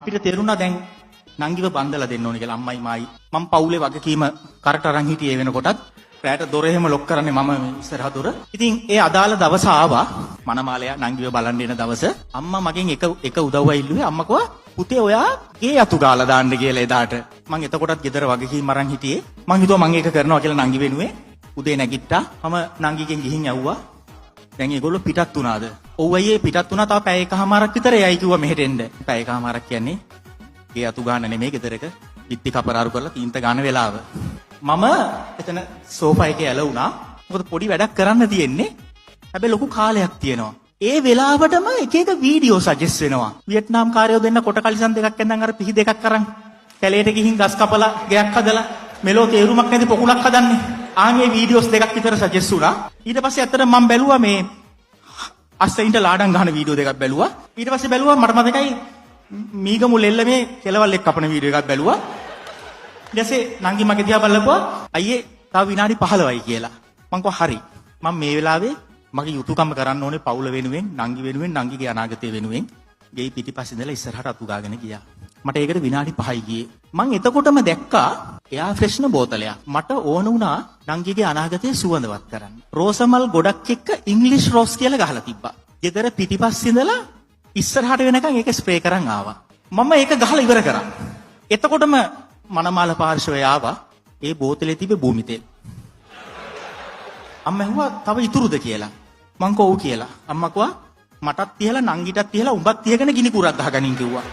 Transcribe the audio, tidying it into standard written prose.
අපිට තේරුණා දැන් නංගිව බන්දලා දෙන්න ඕනේ කියලා අම්මයි මායි. මම පවුලේ වගකීම කරට අරන් හිටියේ වෙනකොටත් රැට දොර එහෙම ලොක් කරන්නේ මම ඉස්සරහ දොර. ඉතින් ඒ අදාළ දවස ආවා මනමාලයා නංගිව බලන්න එන දවස. අම්මා මගෙන් එක උදව්ව ඉල්ලුවේ. අම්මා කිව්වා පුතේ ඔයා ගේ අතු ගාලා දාන්න කියලා එදාට. මම එතකොටත් ගෙදර වගකීම් අරන් හිටියේ. මං හිතුවා මං ඒක කරනවා කියලා නංගි වෙනුවේ. උදේ නැගිට්ටා. මම නංගිගෙන් ගිහින් ඇව්වා. දැන් ඒගොල්ලෝ පිටත් වුණාද? ඔව් අයියේ පිටත් වුණා. තව පැය එකමාරක් විතර එයි කිව්වා මෙහෙට එන්න. පැය එකමාරක් කියන්නේ ගේ අතු ගන්න නෙමෙයි ගෙදරක. පිටි කපරාරු කරලා තීන්ත ගන්න වෙලාව. මම එතන සෝෆා එකේ ඇල වුණා. මොකද පොඩි වැඩක් කරන්න තියෙන්නේ. හැබැයි ලොකු කාලයක් තියෙනවා. ඒ වෙලාවටම එක එක වීඩියෝ සජෙස්ට් වෙනවා. වියට්නාම් කාරයෝ දෙන්න කොට කලිසම් දෙකක් ඇඳන් අර පිහි දෙකක් අරන් කැලේට ගිහින් ගස් කපලා ගයක් හදලා මෙලෝ තේරුමක් නැති පොකුණක් හදන්නේ. ආන්ගේ වීඩියෝස් දෙකක් විතර සජෙස්ට් වුණා. ඊට පස්සේ ඇත්තට මම බැලුවා මේ අස්සෙන්ට ලාඩම් ගන්න වීඩියෝ දෙකක් බැලුවා. ඊට පස්සේ බැලුවා මට මතකයි මීගමු ලෙල්ල මේ කෙලවල් එක්ක කපන වීඩියෝ එකක් බැලුවා. ඊට පස්සේ නංගි මගේ දිහා බලලා අයියේ තව විනාඩි 15යි කියලා. මං කිව්වා හරි. මම මේ වෙලාවේ මගේ යුතුයකම කරන්න ඕනේ පවුල වෙනුවෙන්, නංගි වෙනුවෙන්, නංගිගේ අනාගතය වෙනුවෙන්. ගෙයි පිටිපස්සේ ඉඳලා ඉස්සරහට අතු ගාගෙන ගියා. මට ඒකට විනාඩි 5යි ගියේ. මං එතකොටම දැක්කා එයා ෆ්‍රෙෂ්න බෝතලයක්. මට ඕන වුණා නංගිගේ අනාගතය සුවඳවත් කරන්න. රෝසමල් ගොඩක් එක්ක ඉංග්‍රීසි රෝස් කියලා ගහලා තිබ්බා. ගෙදර පිටිපස්සේ ඉඳලා ඉස්සරහට වෙනකන් ඒක ස්ප්‍රේ කරන් ආවා. මම ඒක ගහලා ඉවර කරා. එතකොටම මනමාල පාර්ශවය ආවා. ඒ බෝතලේ තිබ්බේ භූමි තෙල්. අම්මා ඇහුවා තව ඉතුරුද කියලා. මං කෝ ඔව් කියලා. අම්මා කිව්වා මටත් තියලා නංගිටත් තියලා උඹත් තියගෙන ගිනි කුරක් ගහගනින් කිව්වා.